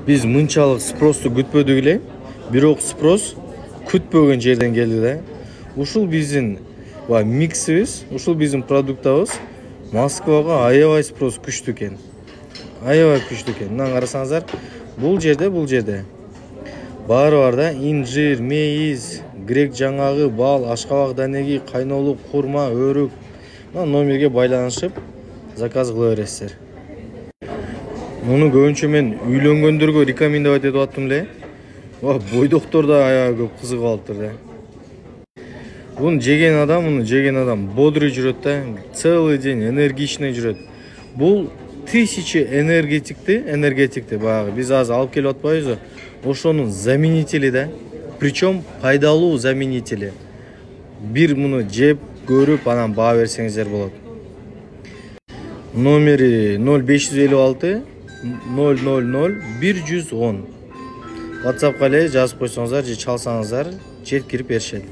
Биз мынчалык спросту күтпөдүк эле, бирок спрос күтпөгөн жерден келди да. Ушул биздин миксибиз, ушул биздин продуктабыз Москвага аябай спрос күчтүү экен. Аябай күчтүү экен. Мына карасаңыздар, бул жерде баары бар да, инжир, мейиз, грек жаңагы, бал, ашкабак данеги, кайнолук, курма, өрүк. Мына номерге байланышып заказ кыла бересиздер. Муну көбүнчө мен үйлөнгөндөргө рекомендовать этип аттым эле. Бойдоктор да аябай көп кызыгып алыптыр да. Муну жеген адам бодрый жүрөт да, целый день энергичный жүрөт. Бул 1000 энергетикти баягы биз азыр алып келип атпайбызбы? Ошонун заменители да. Причем пайдалуу заменители. Бир муну жеп, көрүп, анан баа берсеңиздер болот. Номери 0556 000 110. WhatsApp'ка эле жазып койсоңуздар же чалсаңыздар, жеткирип беришет.